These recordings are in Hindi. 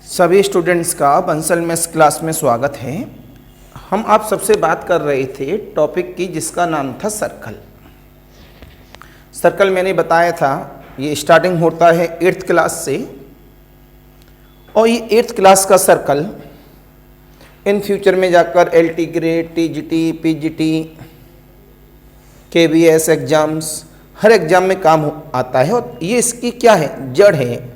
सभी स्टूडेंट्स का बंसल मेस क्लास में स्वागत है। हम आप सबसे बात कर रहे थे टॉपिक की जिसका नाम था सर्कल। सर्कल मैंने बताया था ये स्टार्टिंग होता है 8th क्लास से और ये 8th क्लास का सर्कल इन फ्यूचर में जाकर LT grade, TGT, PGT, KBS exams हर एग्ज़ाम में काम आता है। और ये इसकी क्या है, जड़ है।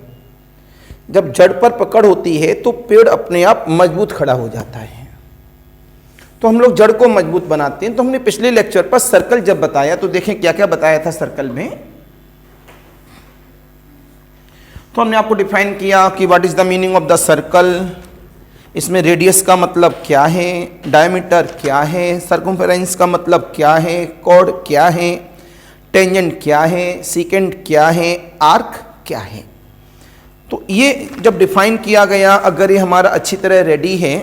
जब जड़ पर पकड़ होती है तो पेड़ अपने आप मजबूत खड़ा हो जाता है। तो हम लोग जड़ को मजबूत बनाते हैं। तो हमने पिछले लेक्चर पर सर्कल जब बताया तो देखें क्या क्या बताया था सर्कल में। तो हमने आपको डिफाइन किया कि what is the meaning of the circle, इसमें रेडियस का मतलब क्या है, डायमीटर क्या है, सर्कमफेरेंस का मतलब क्या है, कॉर्ड क्या है, टेंजेंट क्या है, सीकेंट क्या है, आर्क क्या है। तो ये जब डिफाइन किया गया, अगर ये हमारा अच्छी तरह रेडी है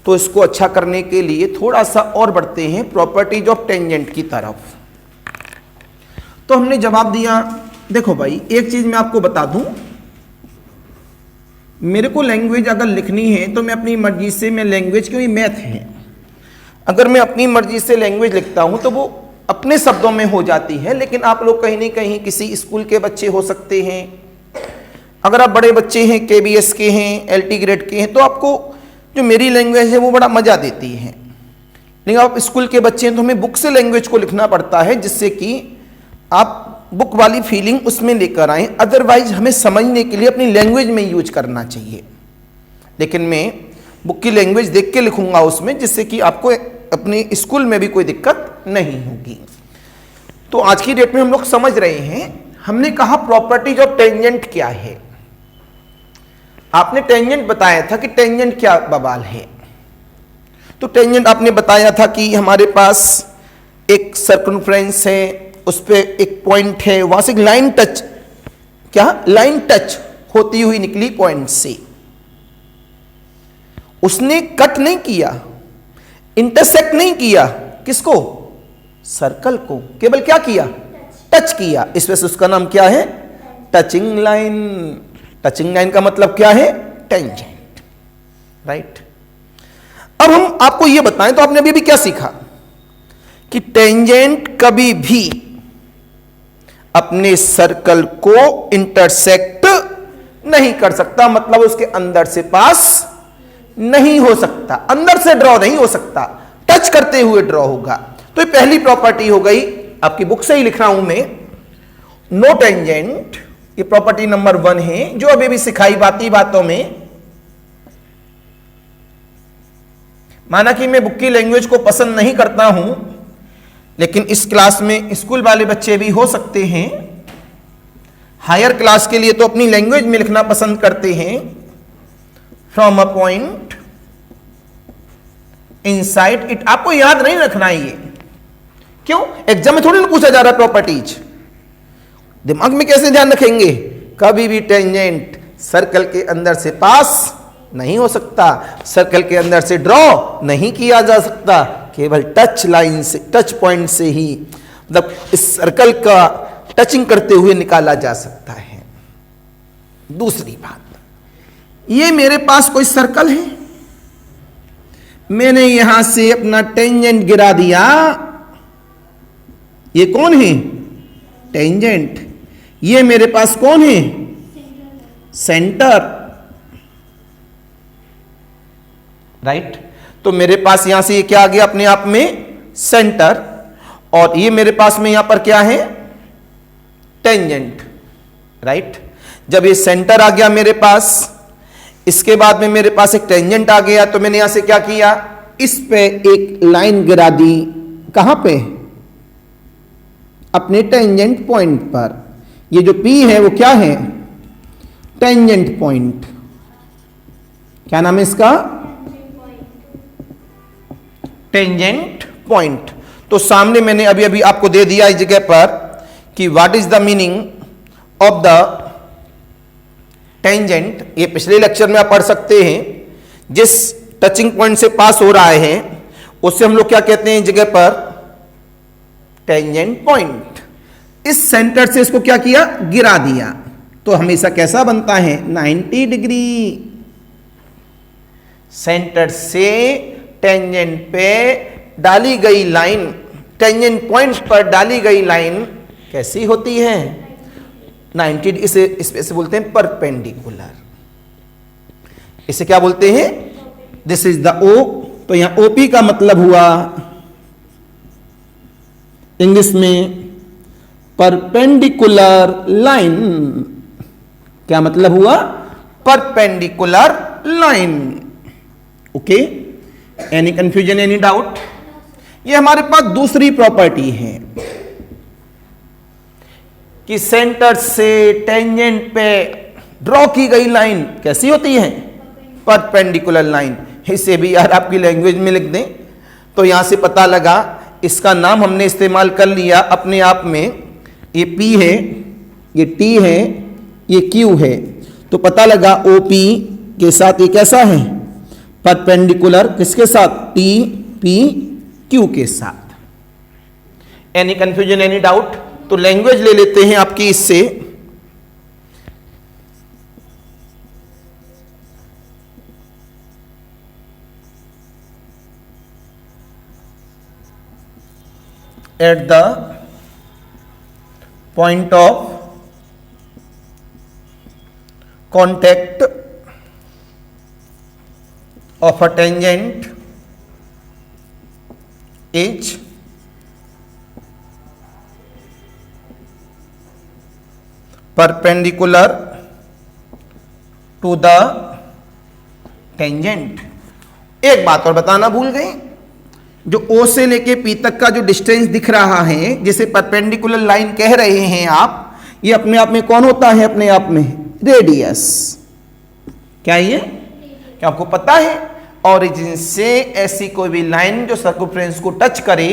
तो इसको अच्छा करने के लिए थोड़ा सा और बढ़ते हैं प्रॉपर्टीज ऑफ टेंजेंट की तरफ। तो हमने जवाब दिया, देखो भाई एक चीज मैं आपको बता दूं, मेरे को लैंग्वेज अगर लिखनी है तो मैं अपनी मर्जी से, मैं लैंग्वेज क्यों, मैथ है, अगर मैं अपनी मर्जी से लैंग्वेज लिखता हूं तो वो अपने शब्दों में हो जाती है। लेकिन आप लोग कहीं ना कहीं किसी स्कूल के बच्चे हो सकते हैं, अगर आप बड़े बच्चे हैं, KBS के हैं, LT ग्रेड के हैं, तो आपको जो मेरी लैंग्वेज है वो बड़ा मज़ा देती है। लेकिन आप स्कूल के बच्चे हैं तो हमें बुक से लैंग्वेज को लिखना पड़ता है जिससे कि आप बुक वाली फीलिंग उसमें लेकर आएँ। अदरवाइज हमें समझने के लिए अपनी लैंग्वेज में यूज करना चाहिए। लेकिन मैं बुक की लैंग्वेज देख के लिखूंगा उसमें, जिससे कि आपको अपने स्कूल में भी कोई दिक्कत नहीं होगी। तो आज की डेट में हम लोग समझ रहे हैं, हमने कहा प्रॉपर्टीज ऑफ टेंजेंट क्या है। आपने टेंजेंट बताया था कि टेंजेंट क्या बवाल है। तो टेंजेंट आपने बताया था कि हमारे पास एक सर्कमफ्रेंस है, उस पर एक पॉइंट है, वहां से लाइन टच, क्या लाइन टच होती हुई निकली पॉइंट से, उसने कट नहीं किया, इंटरसेक्ट नहीं किया, किसको, सर्कल को, केवल क्या किया, टच किया। इस वजह से उसका नाम क्या है, टचिंग लाइन। टचिंग लाइन का मतलब क्या है, टेंजेंट, राइट। अब हम आपको यह बताएं, तो आपने अभी क्या सीखा कि टेंजेंट कभी भी अपने सर्कल को इंटरसेक्ट नहीं कर सकता, मतलब उसके अंदर से पास नहीं हो सकता, अंदर से ड्रॉ नहीं हो सकता, टच करते हुए ड्रॉ होगा। तो ये पहली प्रॉपर्टी हो गई, आपकी बुक से ही लिख रहा हूं मैं, नो टेंजेंट। ये प्रॉपर्टी नंबर 1 है जो अभी भी सिखाई बातों में। माना कि मैं बुक की लैंग्वेज को पसंद नहीं करता हूं, लेकिन इस क्लास में स्कूल वाले बच्चे भी हो सकते हैं, हायर क्लास के लिए तो अपनी लैंग्वेज में लिखना पसंद करते हैं। From a point inside it, आपको याद नहीं रखना है ये, क्यों, एग्जाम में थोड़ी ना पूछा जा रहा प्रॉपर्टीज, दिमाग में कैसे ध्यान रखेंगे। कभी भी टेंजेंट सर्कल के अंदर से पास नहीं हो सकता, सर्कल के अंदर से ड्रॉ नहीं किया जा सकता, केवल टच लाइन से, टच पॉइंट से ही, मतलब इस सर्कल का टचिंग करते हुए निकाला जा सकता है। दूसरी बात, ये मेरे पास कोई सर्कल है, मैंने यहां से अपना टेंजेंट गिरा दिया, ये कौन है, टेंजेंट। ये मेरे पास कौन है, सेंटर, राइट। तो मेरे पास यहां से ये क्या आ गया, अपने आप में सेंटर, और ये मेरे पास में यहां पर क्या है, टेंजेंट, राइट। जब ये सेंटर आ गया मेरे पास, इसके बाद में मेरे पास एक टेंजेंट आ गया, तो मैंने यहां से क्या किया, इस पे एक लाइन गिरा दी, कहां पे, अपने टेंजेंट पॉइंट पर। ये जो P है वो क्या है, टेंजेंट पॉइंट। क्या नाम है इसका, टेंजेंट पॉइंट। तो सामने मैंने अभी अभी आपको दे दिया इस जगह पर कि what is the meaning of the tangent. ये पिछले लेक्चर में आप पढ़ सकते हैं, जिस टचिंग पॉइंट से पास हो रहा है उससे हम लोग क्या कहते हैं इस जगह पर, टेंजेंट पॉइंट। इस सेंटर से इसको क्या किया, गिरा दिया, तो हमेशा कैसा बनता है, 90 डिग्री, सेंटर से टेंजेंट पे डाली गई लाइन, टेंजेंट पॉइंट पर डाली गई लाइन कैसी होती है? 90, इसे बोलते हैं परपेंडिकुलर। इसे क्या बोलते हैं? दिस इज द ओ। तो यहां ओपी का मतलब हुआ इंग्लिश में परपेंडिकुलर लाइन। क्या मतलब हुआ? Perpendicular line. Okay, any confusion, any doubt? ये हमारे पास दूसरी प्रॉपर्टी है कि सेंटर से टेंजेंट पे ड्रॉ की गई लाइन कैसी होती है? Perpendicular line. इसे भी यार आपकी लैंग्वेज में लिख दें तो यहां से पता लगा, इसका नाम हमने इस्तेमाल कर लिया अपने आप में। ये P है, ये T है, ये Q है, तो पता लगा OP के साथ ये कैसा है? परपेंडिकुलर। किसके साथ? T P Q के साथ। Any confusion, any doubt? तो लैंग्वेज ले लेते हैं आपकी इससे। At the point of contact of a tangent is perpendicular to the tangent। एक बात और बताना भूल गए, जो O से लेके P तक का जो डिस्टेंस दिख रहा है, जिसे परपेंडिकुलर लाइन कह रहे हैं आप, ये अपने आप में कौन होता है? अपने आप में रेडियस। क्या ये? क्या आपको पता है? ओरिजिन से ऐसी कोई भी लाइन जो सर्कमफ्रेंस को टच करे,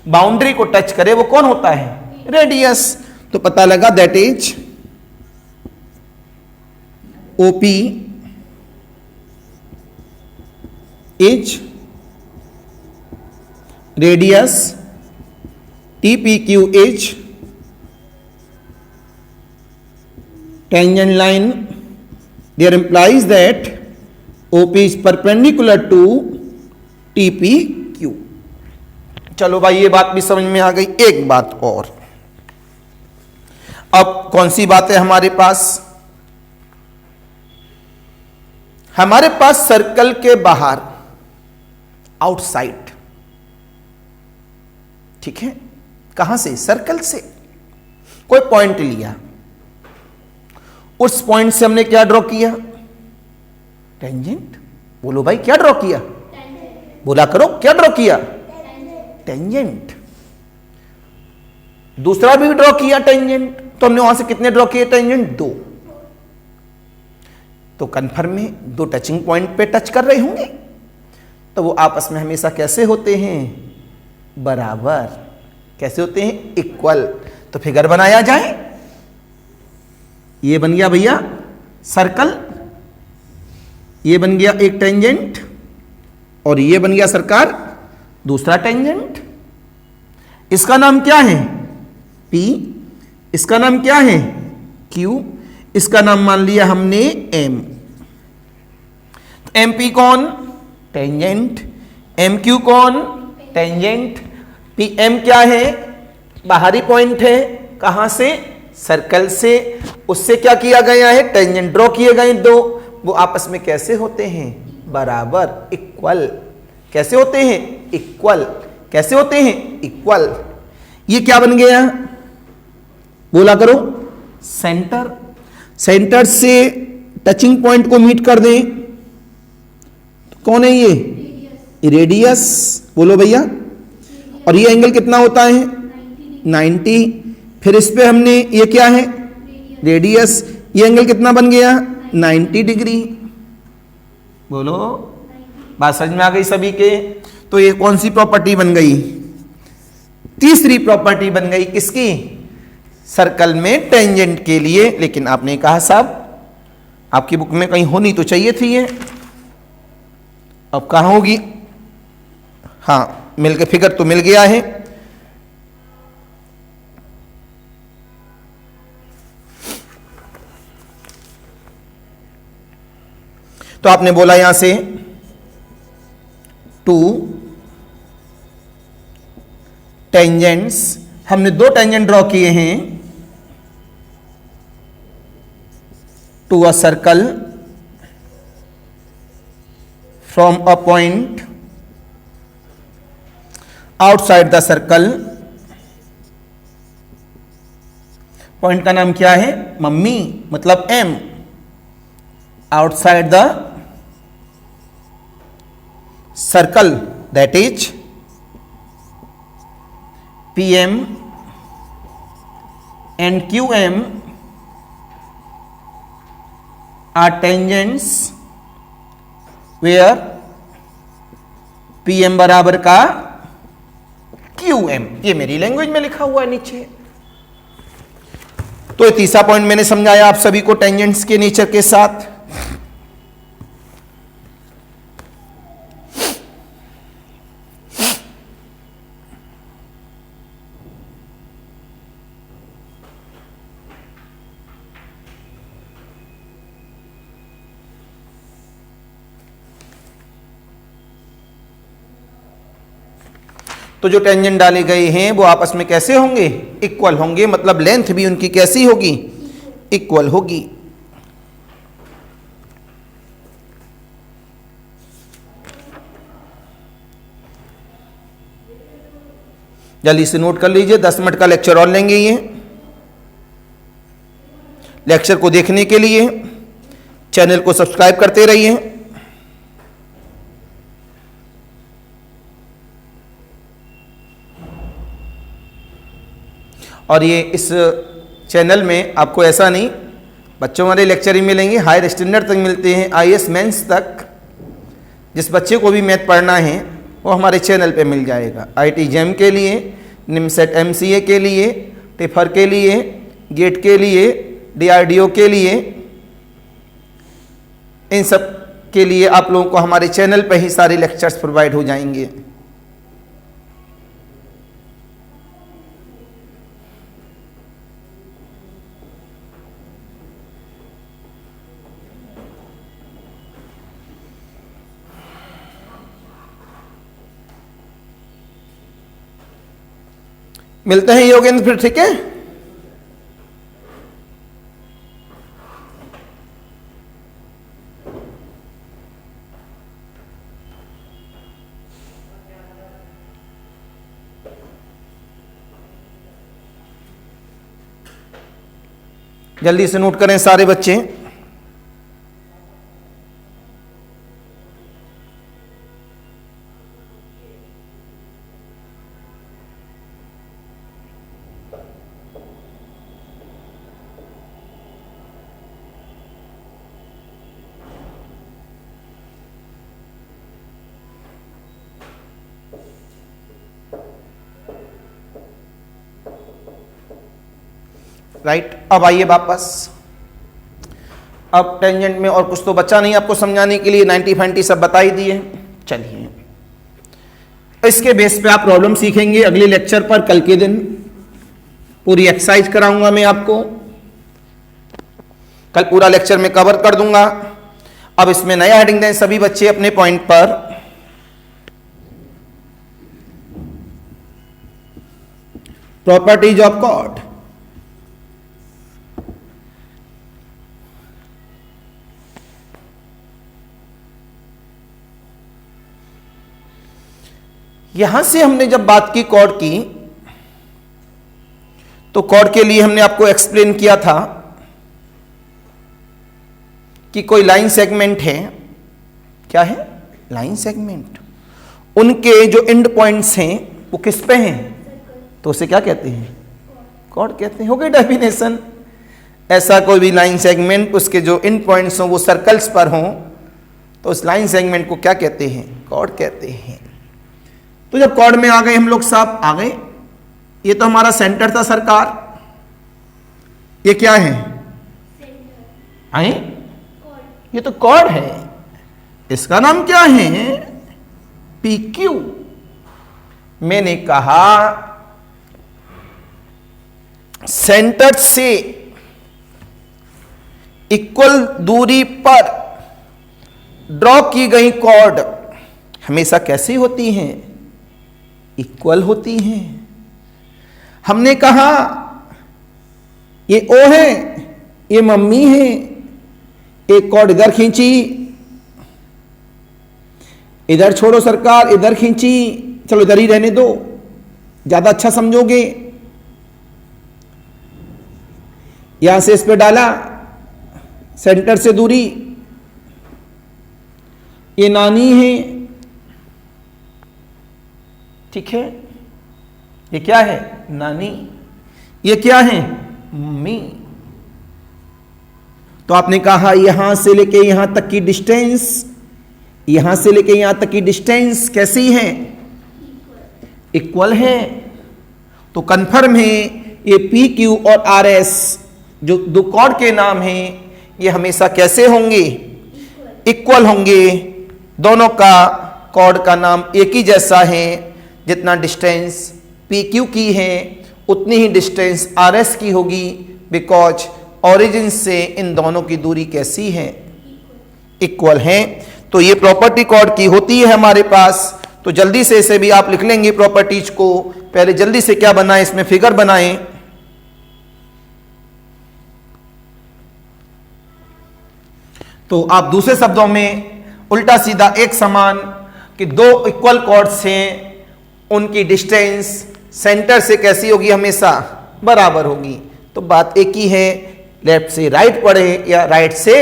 बाउंड्री को टच करे, वो कौन होता है? रेडियस। तो पता लगा that is OP is radius, TPQ is tangent line. There implies that OP is perpendicular to TPQ। चलो भाई, ये बात भी समझ में आ गई। एक बात और, अब कौन सी बात है हमारे पास? हमारे पास सर्कल के बाहर, आउटसाइड, ठीक है, कहां से? सर्कल से कोई पॉइंट लिया, उस पॉइंट से हमने क्या ड्रॉ किया? टेंजेंट। बोलो भाई, क्या ड्रॉ किया? बोला करो, क्या ड्रॉ किया? टेंजेंट। दूसरा भी ड्रॉ किया टेंजेंट, तो हमने वहां से कितने ड्रॉ किए टेंजेंट? 2। तो कन्फर्म में 2 टचिंग पॉइंट पे टच कर रहे होंगे, तो वो आपस में हमेशा कैसे होते हैं? बराबर। कैसे होते हैं? इक्वल। तो फिगर बनाया जाए। ये बन गया भैया सर्कल, ये बन गया एक टेंजेंट, और ये बन गया सरकार दूसरा टेंजेंट। इसका नाम क्या है? P। इसका नाम क्या है? Q। इसका नाम मान लिया हमने M। MP कौन? टेंजेंट। MQ कौन? टेंजेंट। PM क्या है? बाहरी पॉइंट है। कहां से? सर्कल से। उससे क्या किया गया है? टेंजेंट ड्रॉ किए गए 2। वो आपस में कैसे होते हैं? बराबर, इक्वल। कैसे होते हैं? इक्वल। कैसे होते हैं? इक्वल। ये क्या बन गया? बोला करो, सेंटर। सेंटर से टचिंग पॉइंट को मीट कर दें, कौन है ये? रेडियस। बोलो भैया। और ये एंगल कितना होता है? 90। फिर इस पे हमने ये क्या है? रेडियस। ये एंगल कितना बन गया? 90 डिग्री। बोलो, बात समझ में आ गई सभी के? तो ये कौन सी प्रॉपर्टी बन गई? तीसरी प्रॉपर्टी बन गई किसकी? सर्कल में टेंजेंट के लिए। लेकिन आपने कहा साहब आपकी बुक में कहीं होनी तो चाहिए थी ये, अब कहां होगी? हाँ, मिलके फिगर तो मिल गया है। तो आपने बोला यहां से टू टेंजेंट्स, हमने दो टेंजेंट ड्रॉ किए हैं to a circle from a point outside the circle. Point का नाम क्या है? मम्मी, मतलब M, outside the circle that is PM and QM are tangents where PM बराबर का QM। ये मेरी लैंग्वेज में लिखा हुआ है नीचे। तो ये तीसरा पॉइंट मैंने समझाया आप सभी को टेंजेंट्स के नेचर के साथ। तो जो टेंजेंट डाले गए हैं वो आपस में कैसे होंगे? इक्वल होंगे, मतलब लेंथ भी उनकी कैसी होगी? इक्वल होगी। जल्दी से नोट कर लीजिए, 10 मिनट का लेक्चर और लेंगे। ये लेक्चर को देखने के लिए चैनल को सब्सक्राइब करते रहिए। और ये इस चैनल में आपको ऐसा नहीं बच्चों वाले लेक्चर ही मिलेंगे, हायर स्टैंडर्ड तक मिलते हैं, IAS मेंस तक। जिस बच्चे को भी मैथ पढ़ना है वो हमारे चैनल पे मिल जाएगा। IIT JEM के लिए, निमसेट MCA के लिए, टिफर के लिए, गेट के लिए, DRDO के लिए, इन सब के लिए आप लोगों को हमारे चैनल पे ही सारे लेक्चर्स प्रोवाइड हो जाएंगे। मिलते हैं योगेंद्र फिर, ठीक है? जल्दी से नोट करें सारे बच्चे। राइट, अब आइए वापस। अब टेंजेंट में और कुछ तो बचा नहीं आपको समझाने के लिए, 90 फाइंटी सब बता ही दिए। चलिए इसके बेस पे आप प्रॉब्लम सीखेंगे अगले लेक्चर पर। कल के दिन पूरी एक्सरसाइज कराऊंगा मैं आपको, कल पूरा लेक्चर में कवर कर दूंगा। अब इसमें नया हेडिंग दें सभी बच्चे अपने पॉइंट पर। Properties of chord. यहां से हमने जब बात की कॉर्ड की, तो कॉर्ड के लिए हमने आपको एक्सप्लेन किया था कि कोई लाइन सेगमेंट है, क्या है? Line segment. उनके जो एंड पॉइंट्स हैं वो किस पे हैं? तो उसे क्या कहते हैं? कॉर्ड कहते हैं। हो गई डेफिनेशन। ऐसा कोई भी लाइन सेगमेंट उसके जो एंड पॉइंट्स हों वो सर्कल्स पर हों, तो उस लाइन सेगमेंट को क्या कहते हैं? कॉर्ड कहते हैं। तो जब कॉर्ड में आ गए हम लोग, साहब आ गए, ये तो हमारा सेंटर था सरकार। ये क्या है? आए, ये तो कॉर्ड है। इसका नाम क्या है? PQ। मैंने कहा सेंटर से इक्वल दूरी पर ड्रॉ की गई कॉर्ड हमेशा कैसी होती हैं? इक्वल होती हैं। हमने कहा ये ओ है, ये मम्मी है, एक कॉर्ड इधर खींची, इधर छोड़ो सरकार, इधर खींची, चलो इधर ही रहने दो, ज्यादा अच्छा समझोगे। यहां से इस पे डाला, सेंटर से दूरी, ये नानी है, ठीक है, ये क्या है? नानी। ये क्या है? मम्मी। तो आपने कहा यहां से लेके यहां तक की डिस्टेंस, यहां से लेके यहां तक की डिस्टेंस कैसी है? इक्वल है। तो कंफर्म है ये पी क्यू और आर एस जो दो कॉर्ड के नाम हैं, ये हमेशा कैसे होंगे? इक्वल होंगे। दोनों का कॉर्ड का नाम एक ही जैसा है। जितना डिस्टेंस पी क्यू की है उतनी ही डिस्टेंस आर एस की होगी, बिकॉज ओरिजिन से इन दोनों की दूरी कैसी है? इक्वल है। तो ये प्रॉपर्टी कॉर्ड की होती है हमारे पास। तो जल्दी से इसे भी आप लिख लेंगे प्रॉपर्टीज को। पहले जल्दी से क्या बनाएं, इसमें फिगर बनाएं। तो आप दूसरे शब्दों में उल्टा सीधा एक समान कि दो इक्वल कॉर्ड्स हैं, उनकी डिस्टेंस सेंटर से कैसी होगी? हमेशा बराबर होगी। तो बात एक ही है, लेफ्ट से राइट पढ़े या राइट से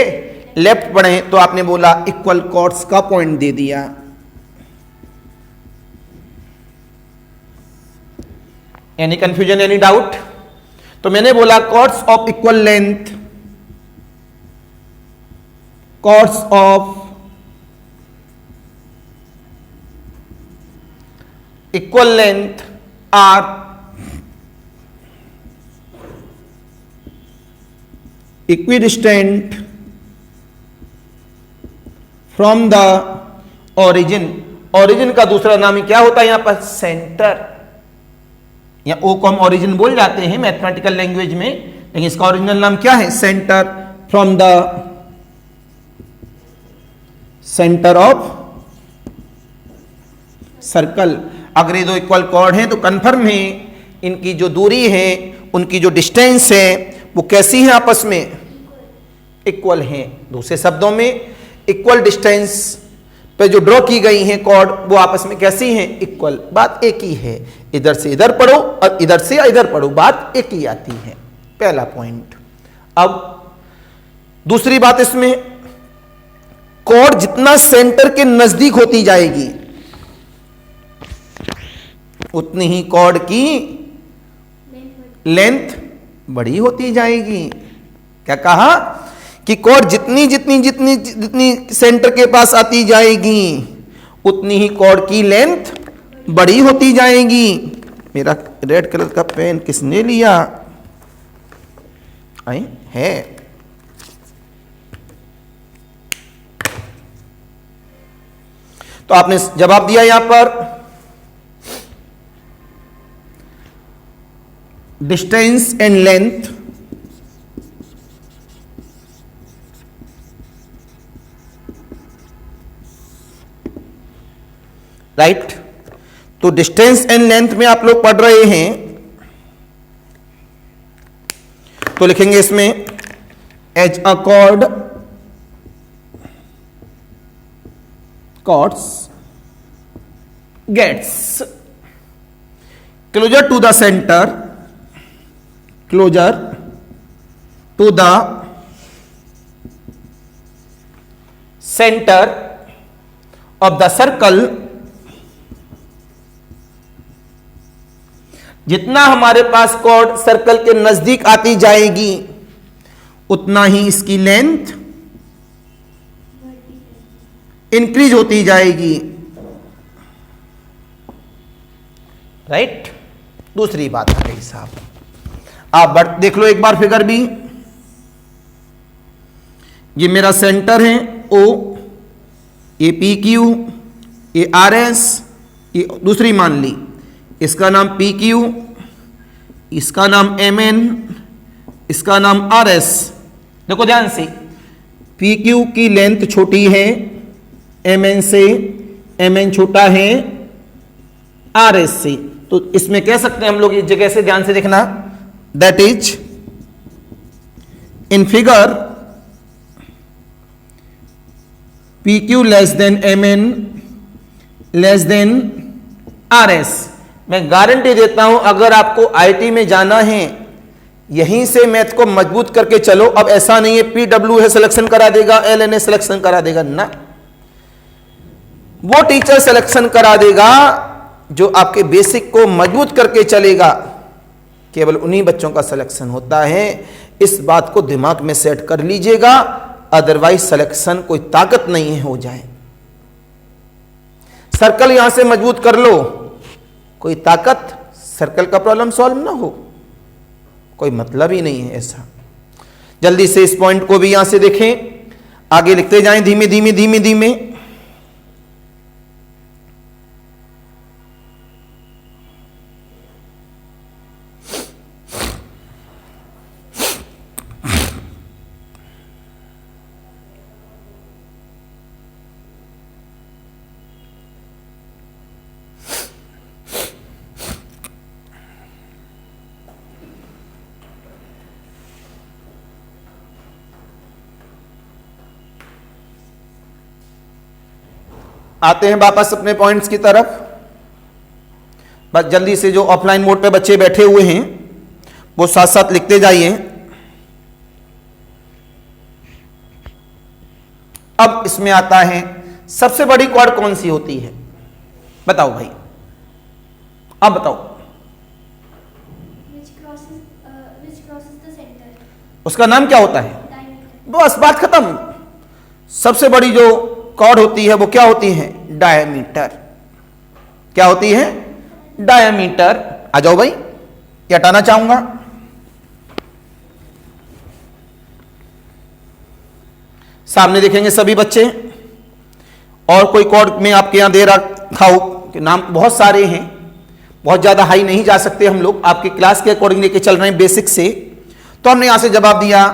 लेफ्ट पढ़े। तो आपने बोला इक्वल कॉर्ड्स का पॉइंट दे दिया। Any confusion, any doubt? तो मैंने बोला chords of equal length, chords of equal length are equidistant from the origin. Origin का दूसरा नाम क्या होता है? यहां पर सेंटर, या ओ को हम ओरिजिन बोल जाते हैं मैथमेटिकल लैंग्वेज में, लेकिन इसका ओरिजिनल नाम क्या है? Centre. From the center of circle. अगर ये दो इक्वल कॉर्ड हैं तो कंफर्म है इनकी जो दूरी है, उनकी जो डिस्टेंस है, वो कैसी है? आपस में इक्वल है। दूसरे शब्दों में इक्वल डिस्टेंस पे जो ड्रॉ की गई हैं कॉर्ड, वो आपस में कैसी हैं? इक्वल। बात एक ही है। इधर से इधर पढ़ो और इधर से इधर पढ़ो, बात एक ही आती है। पहला पॉइंट। अब दूसरी बात, इसमें कॉर्ड जितना सेंटर के नजदीक होती जाएगी उतनी ही कॉर्ड की लेंथ बड़ी होती जाएगी। क्या कहा? कि कॉर्ड जितनी जितनी जितनी जितनी सेंटर के पास आती जाएगी उतनी ही कॉर्ड की लेंथ बड़ी होती जाएगी। मेरा रेड कलर का पेन किसने लिया? आई है। तो आपने जवाब दिया यहां पर डिस्टेंस एंड लेंथ राइट। तो डिस्टेंस एंड लेंथ में आप लोग पढ़ रहे हैं, तो लिखेंगे इसमें as a chord chords gets closer to the center, closer to the center of the circle, जितना हमारे पास कॉर्ड सर्कल के नजदीक आती जाएगी उतना ही इसकी लेंथ इंक्रीज होती जाएगी। राइट। दूसरी बात आ गई साहब, आप देख लो एक बार फिगर भी। ये मेरा सेंटर है ओ, ये पी क्यू, ये आर एस, ये दूसरी मान ली, इसका नाम पी क्यू, इसका नाम एम एन, इसका नाम आर एस। देखो ध्यान से, पी क्यू की लेंथ छोटी है एम एन से, mn छोटा है rs से। तो इसमें कह सकते हैं हम लोग, इस जगह से ध्यान से देखना, that is in figure pq less than mn less than rs। मैं गारंटी देता हूं अगर आपको आईटी में जाना है, यहीं से मैथ को मजबूत करके चलो। अब ऐसा नहीं है पीडब्ल्यू है सिलेक्शन करा देगा, एलएनए सिलेक्शन करा देगा ना, वो टीचर सिलेक्शन करा देगा जो आपके बेसिक को मजबूत करके चलेगा। केवल उन्हीं बच्चों का सिलेक्शन होता है, इस बात को दिमाग में सेट कर लीजिएगा, अदरवाइज सिलेक्शन कोई ताकत नहीं है हो जाए। सर्कल यहां से मजबूत कर लो, कोई ताकत सर्कल का प्रॉब्लम सॉल्व ना हो, कोई मतलब ही नहीं है ऐसा। जल्दी से इस पॉइंट को भी यहां से देखें, आगे लिखते जाएं धीमे धीमे धीमे धीमे। आते हैं वापस अपने पॉइंट्स की तरफ। बस जल्दी से जो ऑफलाइन मोड पे बच्चे बैठे हुए हैं वो साथ साथ लिखते जाइए। अब इसमें आता है सबसे बड़ी कॉर्ड कौन सी होती है, बताओ भाई, अब बताओ। which crosses the center? उसका नाम क्या होता है? Diameter. बस बात खत्म। सबसे बड़ी जो कॉर्ड होती है वो क्या होती है? डायमीटर। क्या होती है? डायमीटर। आ जाओ भाई, ये हटाना चाहूंगा। सामने देखेंगे सभी बच्चे। और कोई कॉर्ड में आपके यहां दे रखा हो कि नाम बहुत सारे हैं, बहुत ज्यादा हाई नहीं जा सकते हम लोग, आपकी क्लास के अकॉर्डिंग लेके चल रहे हैं बेसिक से। तो हमने यहां से जवाब दिया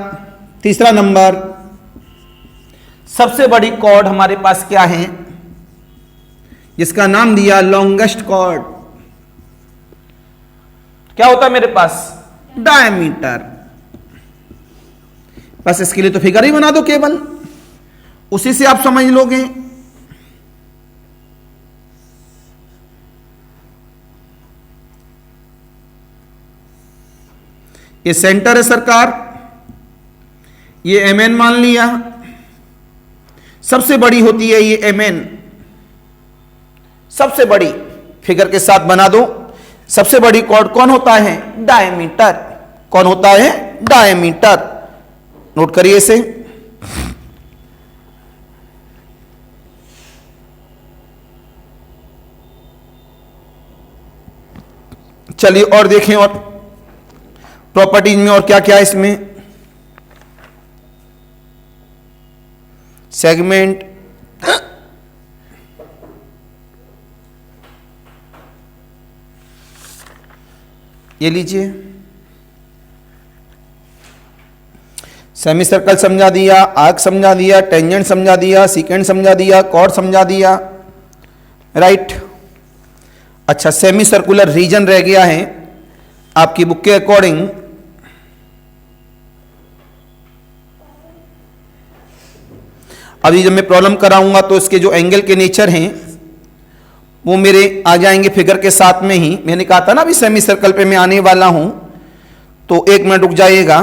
तीसरा नंबर। सबसे बड़ी कॉर्ड हमारे पास क्या है, जिसका नाम दिया लॉन्गेस्ट कॉर्ड। क्या होता है मेरे पास? डायमीटर। बस इसके लिए तो फिगर ही बना दो, केवल उसी से आप समझ लोगे। ये सेंटर है सरकार, ये mn मान लिया। सबसे बड़ी होती है ये mn, सबसे बड़ी फिगर के साथ बना दो। सबसे बड़ी कॉर्ड कौन होता है? डायमीटर। कौन होता है? डायमीटर। नोट करिए इसे। चलिए और देखें, और प्रॉपर्टीज में और क्या क्या है इसमें। सेगमेंट, ये लीजिए, सेमी सर्कल समझा दिया, आर्क समझा दिया, टेंजेंट समझा दिया, सीकेंट समझा दिया, कॉर्ड समझा दिया, राइट। अच्छा, सेमी सर्कुलर रीजन रह गया है आपकी बुक के अकॉर्डिंग। अभी जब मैं प्रॉब्लम कराऊंगा तो इसके जो एंगल के नेचर हैं वो मेरे आ जाएंगे फिगर के साथ में ही। मैंने कहा था ना अभी सेमी सर्कल पे मैं आने वाला हूं, तो एक मिनट रुक जाइएगा।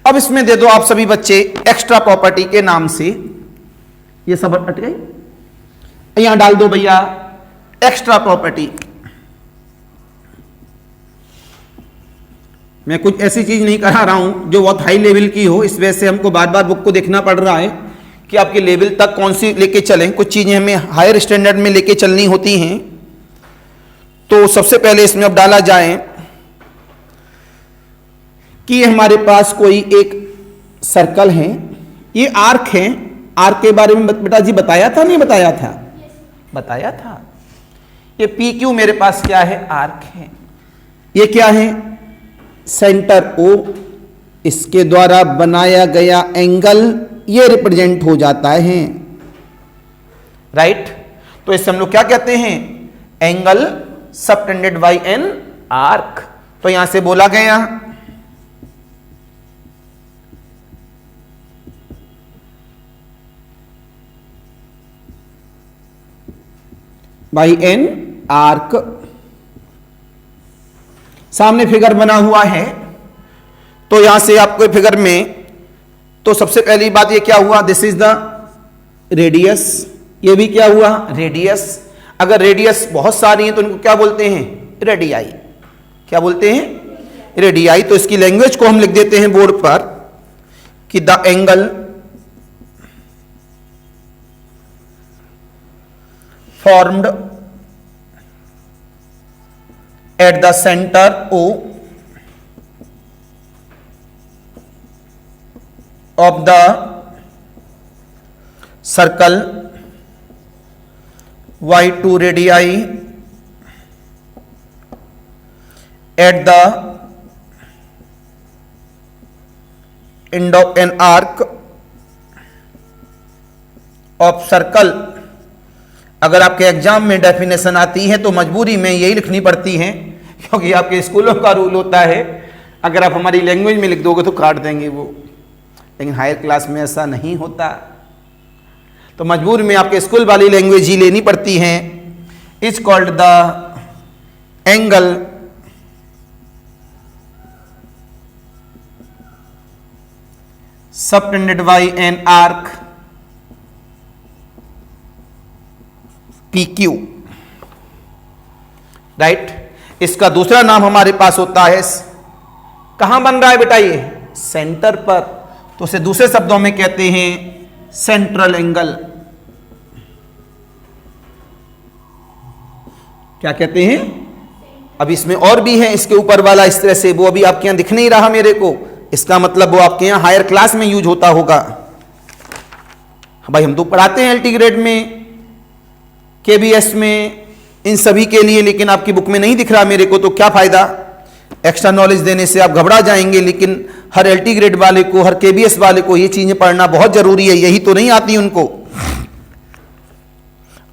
अब इसमें दे दो आप सभी बच्चे एक्स्ट्रा प्रॉपर्टी के नाम से। ये सब हट गई, यहां डाल दो भैया एक्स्ट्रा प्रॉपर्टी। मैं कुछ ऐसी चीज नहीं करा रहा हूं जो बहुत हाई लेवल की हो, इस वजह से हमको बार बार बुक को देखना पड़ रहा है कि आपके लेवल तक कौन सी लेके चलें। कुछ चीजें हमें हायर स्टैंडर्ड में लेके चलनी होती हैं। तो सबसे पहले इसमें अब डाला जाए कि हमारे पास कोई एक सर्कल है, ये आर्क है। आर्क के बारे में बेटा जी बताया था नहीं बताया था? बताया था। ये पी क्यू मेरे पास क्या है? आर्क है। ये क्या है? सेंटर ओ, इसके द्वारा बनाया गया एंगल ये रिप्रेजेंट हो जाता है, राइट। तो इससे हम लोग क्या कहते हैं, angle subtended bye an arc. तो यहां से बोला गया बाय एन आर्क। सामने फिगर बना हुआ है, तो यहां से आपको फिगर में, तो सबसे पहली बात ये क्या हुआ, दिस इज द रेडियस, ये भी क्या हुआ, रेडियस। अगर रेडियस बहुत सारी है तो इनको क्या बोलते हैं, रेडियाई। क्या बोलते हैं, रेडियाई। तो इसकी लैंग्वेज को हम लिख देते हैं बोर्ड पर कि the angle formed at the center O of the circle y2 radii at the end of an arc of circle। अगर आपके एग्जाम में डेफिनेशन आती है तो मजबूरी में यही लिखनी पड़ती है, क्योंकि आपके स्कूलों का रूल होता है अगर आप हमारी लैंग्वेज में लिख दोगे तो काट देंगे वो, लेकिन हायर क्लास में ऐसा नहीं होता। तो मजबूर में आपके स्कूल वाली लैंग्वेज ही लेनी पड़ती है। Is called the angle subtended bye an arc PQ, right. इसका दूसरा नाम हमारे पास होता है, कहां बन रहा है बेटा ये, सेंटर पर। तो उसे दूसरे शब्दों में कहते हैं सेंट्रल एंगल। क्या कहते हैं, अब इसमें और भी है इसके ऊपर वाला इस तरह से, वो अभी आपके यहां दिख नहीं रहा मेरे को, इसका मतलब वो आपके यहां हायर क्लास में यूज होता होगा। भाई हम तो पढ़ाते हैं LT ग्रेड में, KBS में, इन सभी के लिए, लेकिन आपकी बुक में नहीं दिख रहा मेरे को, तो क्या फायदा, एक्स्ट्रा नॉलेज देने से आप घबरा जाएंगे। लेकिन हर LT ग्रेड वाले को, हर KBS वाले को ये चीजें पढ़ना बहुत जरूरी है, यही तो नहीं आती उनको।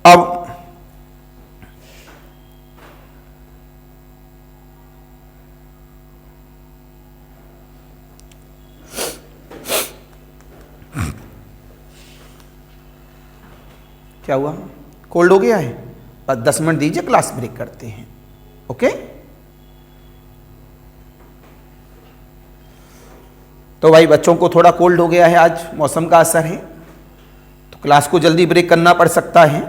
अब क्या हुआ, कोल्ड हो गया है, बस 10 मिनट दीजिए, क्लास ब्रेक करते हैं, ओके। तो भाई बच्चों को थोड़ा कोल्ड हो गया है, आज मौसम का असर है, तो क्लास को जल्दी ब्रेक करना पड़ सकता है।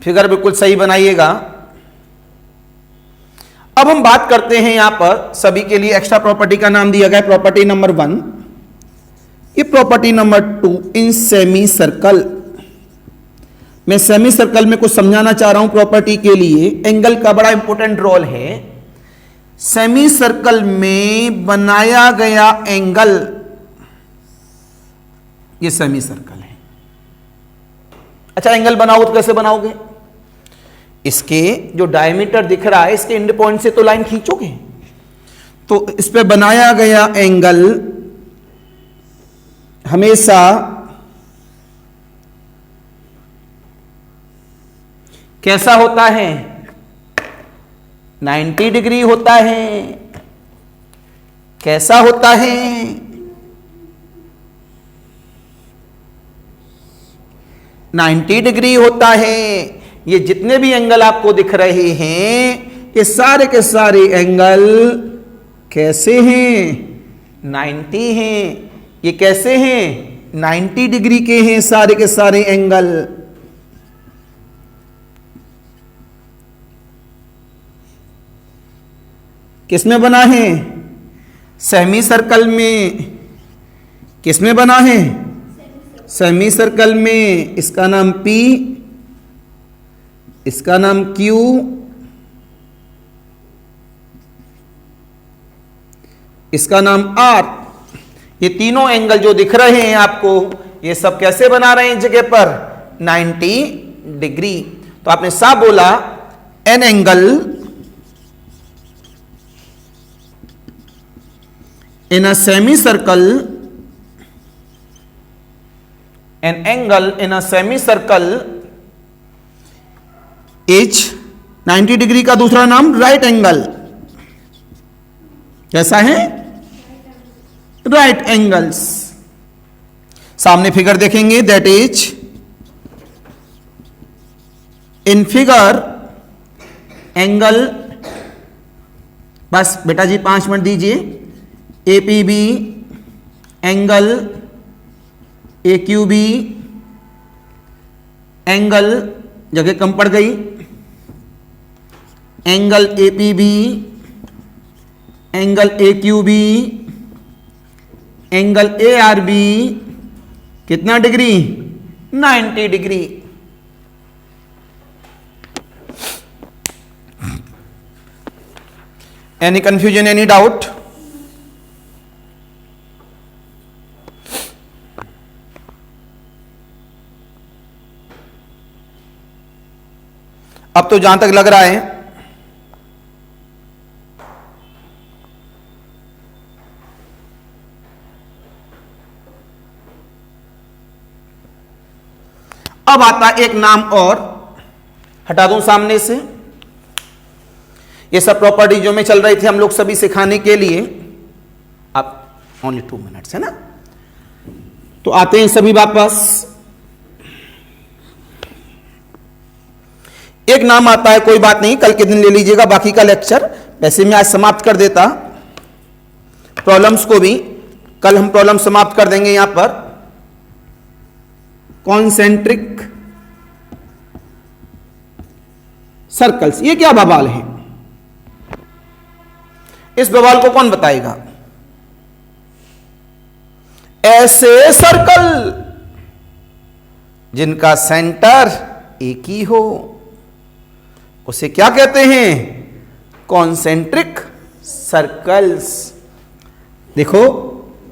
फिगर बिल्कुल सही बनाइएगा। अब हम बात करते हैं यहां पर सभी के लिए एक्स्ट्रा प्रॉपर्टी का नाम दिया गया, प्रॉपर्टी नंबर 1। ये प्रॉपर्टी नंबर 2, इन सेमी सर्कल। मैं सेमी सर्कल में कुछ समझाना चाह रहा हूं प्रॉपर्टी के लिए, एंगल का बड़ा इंपॉर्टेंट रोल है। सेमी सर्कल में बनाया गया एंगल, ये सेमी सर्कल है। अच्छा, एंगल बनाओ तो कैसे बनाओगे, इसके जो डायमीटर दिख रहा है इसके एंड पॉइंट से तो लाइन खींचोगे। तो इस पे बनाया गया एंगल हमेशा कैसा होता है, 90 डिग्री होता है। कैसा होता है, 90 डिग्री होता है। ये जितने भी एंगल आपको दिख रहे हैं ये सारे के सारे एंगल कैसे हैं, 90 हैं। ये कैसे हैं, 90 डिग्री के हैं सारे के सारे एंगल। किसमें बना है, सेमी सर्कल में। किसमें बना है, सेमी सर्कल में। इसका नाम P, इसका नाम Q, इसका नाम आर। ये तीनों एंगल जो दिख रहे हैं आपको, ये सब कैसे बना रहे हैं इस जगह पर? 90 डिग्री। तो आपने साफ बोला an angle in a semi circle, an angle in a semi circle is 90 degree का दूसरा नाम राइट एंगल। कैसा है? Right angles. सामने फिगर देखेंगे, that is in figure angle, बस बेटा जी 5 मिनट दीजिए, एपीबी एंगल AQB एंगल, जगह कम पड़ गई, angle APB angle AQB angle ARB कितना degree? 90 degree. Any confusion, any doubt? अब तो जहां तक लग रहा है अब आता एक नाम और, हटा दूं सामने से। ये सब प्रॉपर्टी जो में चल रही थी हम लोग सभी सिखाने के लिए, अब ओनली 2 मिनट्स है ना, तो आते हैं सभी वापस। एक नाम आता है, कोई बात नहीं, कल के दिन ले लीजिएगा, बाकी का लेक्चर वैसे मैं आज समाप्त कर देता, प्रॉब्लम्स को भी कल हम प्रॉब्लम समाप्त कर देंगे। यहां पर कॉन्सेंट्रिक सर्कल्स, ये क्या बवाल है? इस बवाल को कौन बताएगा? ऐसे सर्कल जिनका सेंटर एक ही हो, उसे क्या कहते हैं? Concentric circles. देखो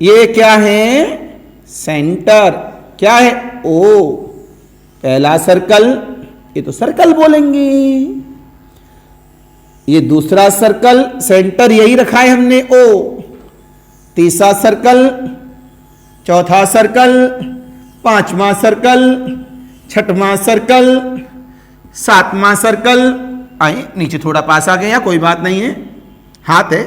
ये क्या है? सेंटर क्या है? ओ। पहला सर्कल, ये तो सर्कल बोलेंगे। ये दूसरा सर्कल, सेंटर यही रखा है हमने, ओ। तीसरा सर्कल, चौथा सर्कल, पांचवा सर्कल, छठवां सर्कल, सातवां सर्कल। आए नीचे थोड़ा पास आ गया, कोई बात नहीं है, हाथ है।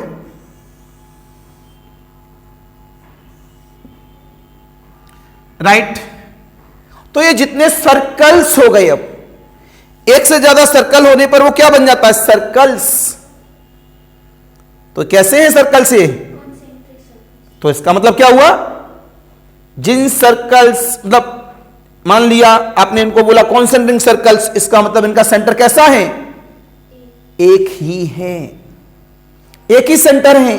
राइट। तो ये जितने सर्कल्स हो गए, अब एक से ज्यादा सर्कल होने पर वो क्या बन जाता है? सर्कल्स। तो कैसे हैं सर्कल से? तो इसका मतलब क्या हुआ? जिन सर्कल्स, मतलब मान लिया आपने इनको बोला कॉन्सेंट्रिक सर्कल्स, इसका मतलब इनका सेंटर कैसा है? एक ही है, एक ही सेंटर है,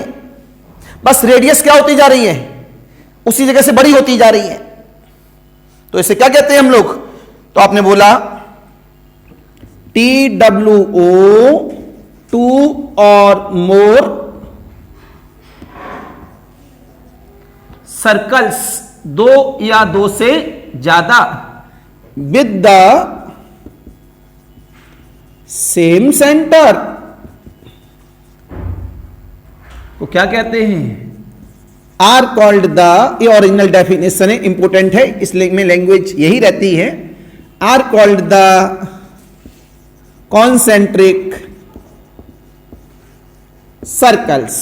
बस रेडियस क्या होती जा रही है? उसी जगह से बड़ी होती जा रही है। तो इसे क्या कहते हैं हम लोग? तो आपने बोला TWO, 2 और मोर सर्कल्स, 2 या 2 से ज्यादा, विद द सेम सेंटर को क्या कहते हैं? आर कॉल्ड द, ये ओरिजिनल डेफिनेशन है, इंपोर्टेंट है, इसलिए में लैंग्वेज यही रहती है। Are called the concentric circles.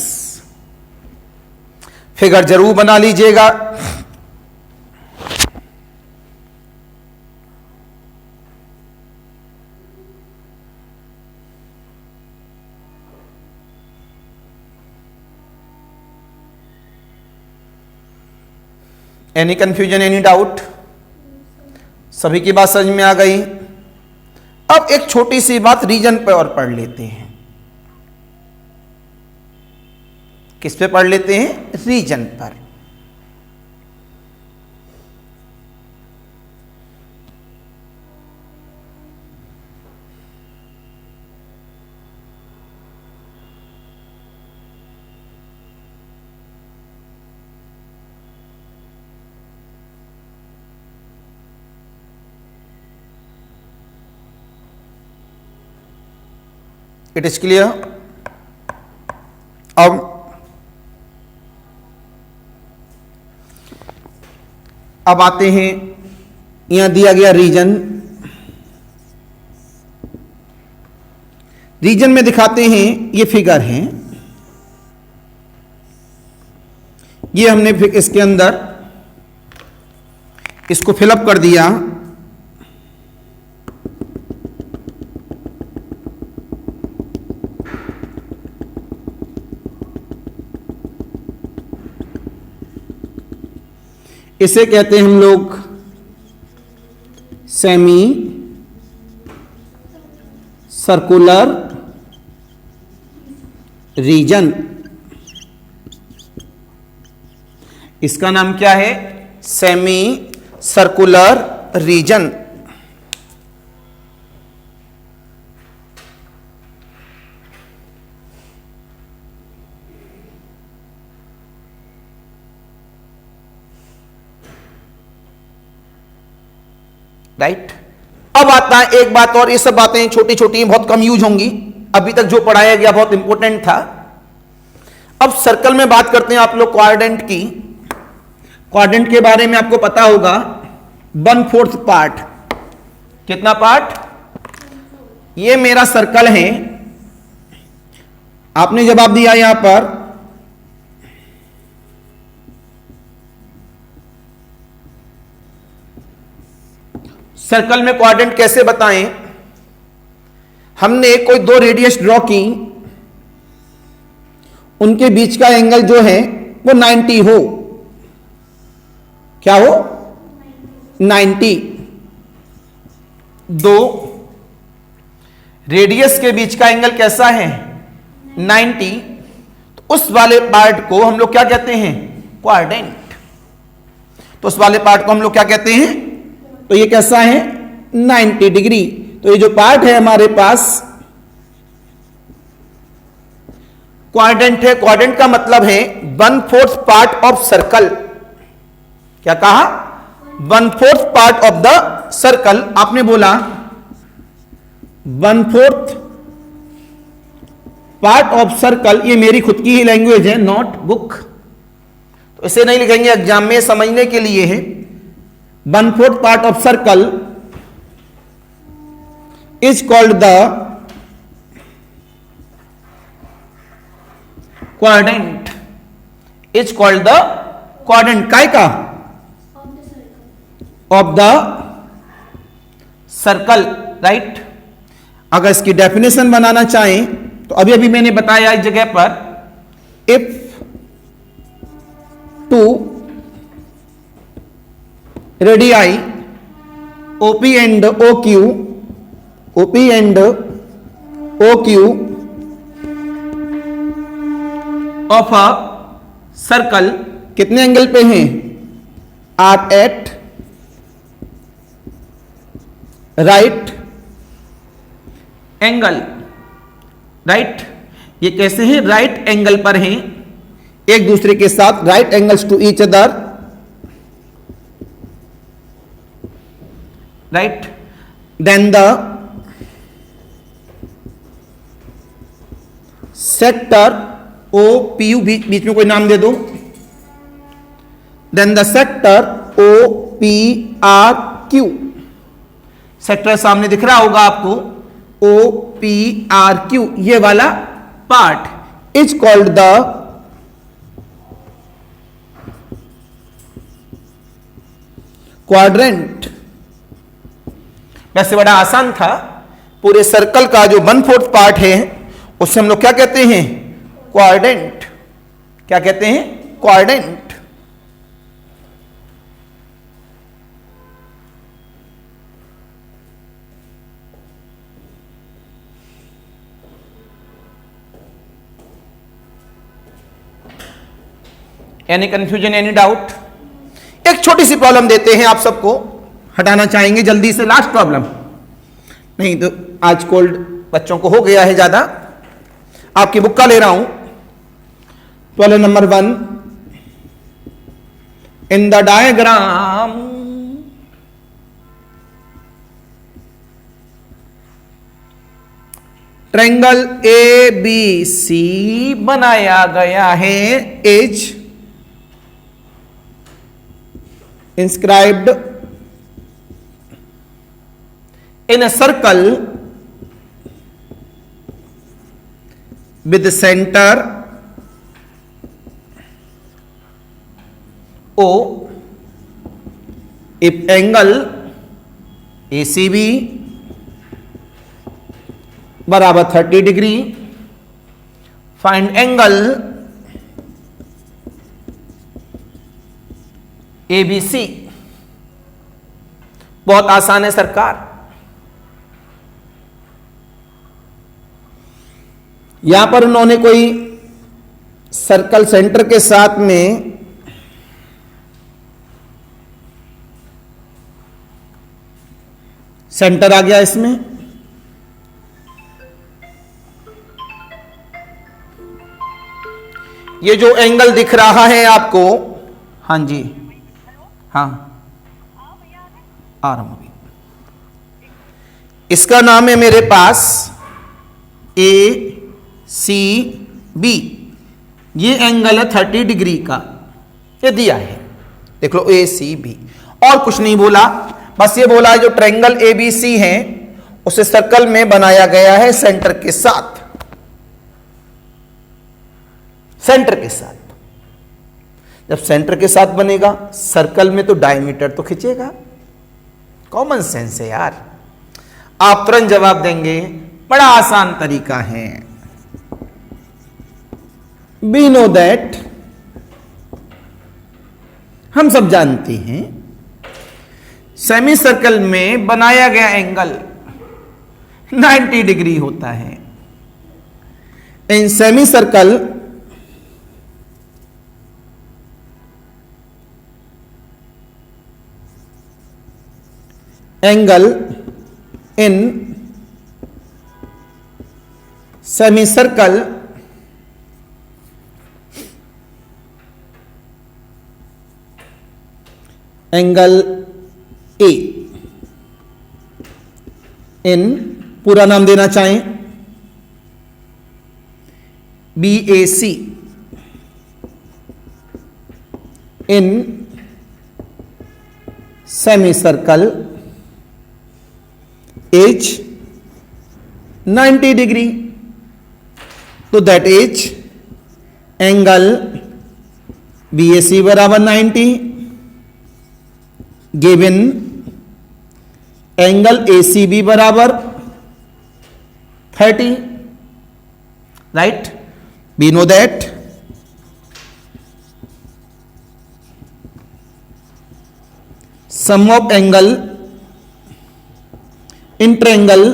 Figure जरूर बना लीजिएगा। Any confusion, any doubt? सभी की बात समझ में आ गई? अब एक छोटी सी बात रीजन पे और पढ़ लेते हैं। किस पे पढ़ लेते हैं? रीजन पर। It is clear. अब आते हैं, यहां दिया गया रीजन, रीजन में दिखाते हैं, ये फिगर है, ये हमने इसके अंदर इसको फिलअप कर दिया। इसे कहते हैं हम लोग सेमी सर्कुलर रीजन। इसका नाम क्या है? Semi circular region. राइट। अब आता है एक बात और, ये सब बातें छोटी छोटी बहुत कम यूज होंगी, अभी तक जो पढ़ाया गया बहुत इंपॉर्टेंट था। अब सर्कल में बात करते हैं आप लोग क्वाड्रेंट की। क्वाड्रेंट के बारे में आपको पता होगा, 1/4 पार्ट। कितना पार्ट? ये मेरा सर्कल है, आपने जवाब दिया यहां पर सर्कल में क्वाड्रेंट कैसे बताएं। हमने कोई दो रेडियस ड्रॉ की, उनके बीच का एंगल जो है वो 90 हो। क्या हो? 90। दो रेडियस के बीच का एंगल कैसा है? 90। तो उस वाले पार्ट को हम लोग क्या कहते हैं? क्वाड्रेंट। तो उस वाले पार्ट को हम लोग क्या कहते हैं? तो ये कैसा है? 90 डिग्री। तो ये जो पार्ट है हमारे पास क्वाड्रेंट है। क्वाड्रेंट का मतलब है 1/4 पार्ट ऑफ सर्कल। क्या कहा? 1/4 पार्ट ऑफ द सर्कल। आपने बोला 1/4 पार्ट ऑफ सर्कल, ये मेरी खुद की ही लैंग्वेज है, नोट बुक, तो इसे नहीं लिखेंगे एग्जाम में, समझने के लिए है। 1/4 part of circle is called the quadrant, is called the quadrant। काय का? Of the circle. राइट। अगर इसकी डेफिनेशन बनाना चाहें तो अभी अभी मैंने बताया इस जगह पर, if two radii OP and OQ of a circle कितने एंगल पे हैं? Are at right angle. Right. ये कैसे हैं? राइट एंगल पर हैं एक दूसरे के साथ, right angles to each other. Right. Then the sector OPU, बीच में कोई नाम दे दो। Then the sector OPRQ, sector सामने दिख रहा होगा आपको, OPRQ, ये वाला part is called the quadrant. वैसे बड़ा आसान था। पूरे सर्कल का जो 1/4 पार्ट है उससे हम लोग क्या कहते हैं? क्वाड्रेंट। क्या कहते हैं? Quadrant. Any confusion, any doubt? एक छोटी सी प्रॉब्लम देते हैं आप सबको, हटाना चाहेंगे जल्दी से, लास्ट प्रॉब्लम। नहीं तो आज कोल्ड बच्चों को हो गया है ज्यादा। आपकी बुक का ले रहा हूं। Problem number 1, in the diagram triangle A B C बनाया गया है is inscribed in a circle with the center O if angle ACB बराबर 30 डिग्री, फाइंड एंगल ABC। बहुत आसान है सरकार। यहां पर उन्होंने कोई सर्कल सेंटर के साथ में सेंटर आ गया इसमें, ये जो एंगल दिख रहा है आपको, हाँ जी, हाँ आ रहा हूं अभी। इसका नाम है मेरे पास ACB। ये एंगल है 30 डिग्री का, ये दिया है, देख लो ACB। और कुछ नहीं बोला, बस ये बोला है जो ट्रायंगल ABC है उसे सर्कल में बनाया गया है सेंटर के साथ, सेंटर के साथ। जब सेंटर के साथ बनेगा सर्कल में तो डायमीटर तो खींचेगा। कॉमन सेंस है यार, आप तुरंत जवाब देंगे, बड़ा आसान तरीका है। वी नो दैट, हम सब जानते हैं सेमी सर्कल में बनाया गया एंगल 90 डिग्री होता है। In semi circle angle in semi circle angle A, in पूरा नाम देना चाहें BAC, in semi circle as 90 degree, तो दैट इज एंगल BAC बराबर 90, गिवन एंगल ACB बराबर 30, right. We know that sum of angle in triangle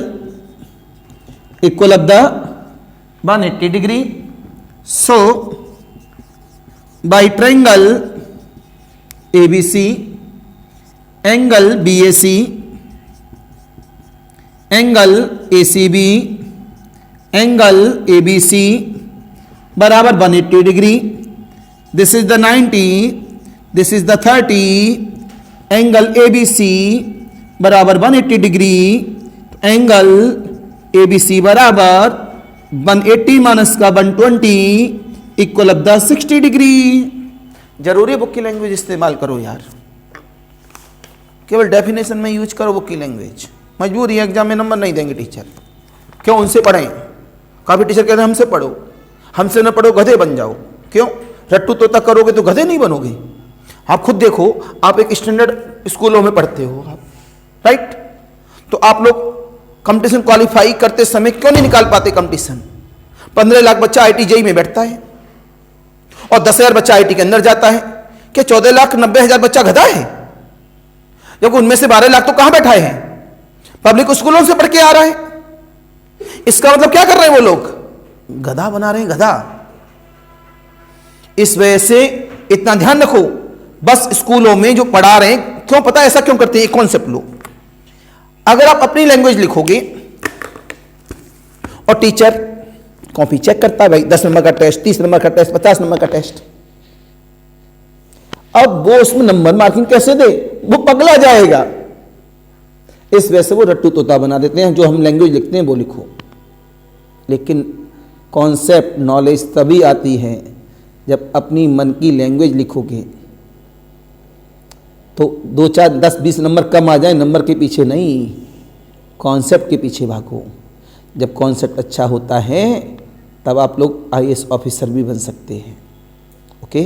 equal of the 180 degree. So by triangle ABC, angle BAC, angle ACB, angle ABC बराबर 180 degree. This is the 90, this is the 30, angle ABC बराबर 180 डिग्री। एंगल ABC बराबर 180 माइनस का 120 इक्वल ऑफ द 60 डिग्री। जरूरी बुक की लैंग्वेज इस्तेमाल करो यार, केवल डेफिनेशन में यूज करो बुक की लैंग्वेज। मजबूरी है, एग्जाम में नंबर नहीं देंगे टीचर। क्यों? उनसे पढ़ें। काफी टीचर कहते हैं हमसे पढ़ो, हमसे न पढ़ो गधे बन जाओ। क्यों? रट्टू तोता करोगे तो गधे नहीं बनोगे। आप खुद देखो, आप एक स्टैंडर्ड स्कूलों में पढ़ते हो आप, राइट? तो आप लोग कंपटीशन क्वालिफाई करते समय क्यों नहीं निकाल पाते कंपटीशन? 15 लाख बच्चा IIT JEE में बैठता है और 10,000 बच्चा IIT के अंदर जाता है। क्या 14,90,000 बच्चा गधा है? जब उनमें से 12 लाख तो कहां बैठाए हैं? पब्लिक स्कूलों से पढ़ के आ रहा है। इसका मतलब क्या कर रहे हैं वो लोग? गधा बना रहे हैं, गधा। इस वजह से इतना ध्यान रखो, बस स्कूलों में जो पढ़ा रहे हैं, क्यों पता है ऐसा क्यों करते हैं? एक कॉन्सेप्ट लो। अगर आप अपनी लैंग्वेज लिखोगे और टीचर कॉपी चेक करता है, भाई 10 नंबर का टेस्ट, 30 नंबर का टेस्ट, 50 नंबर का टेस्ट, अब वो उसमें नंबर मार्किंग कैसे दे? वो पगला जाएगा। इस वजह से वो रट्टू तोता बना देते हैं, जो हम लैंग्वेज लिखते हैं वो लिखो। लेकिन कॉन्सेप्ट नॉलेज तभी आती है जब अपनी मन की लैंग्वेज लिखोगे। तो 2 4 10 20 नंबर कम आ जाए, नंबर के पीछे नहीं, कॉन्सेप्ट के पीछे भागो। जब कॉन्सेप्ट अच्छा होता है तब आप लोग IAS ऑफिसर भी बन सकते हैं। ओके,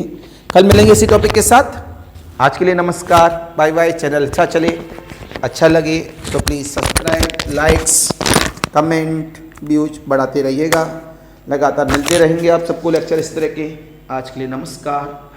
कल मिलेंगे इसी टॉपिक के साथ। आज के लिए नमस्कार, बाय बाय। चैनल अच्छा चले, अच्छा लगे तो please subscribe, likes, comment, views बढ़ाते रहिएगा। लगातार मिलते रहेंगे आप सबको लेक्चर इस तरह के। आज के लिए नमस्कार।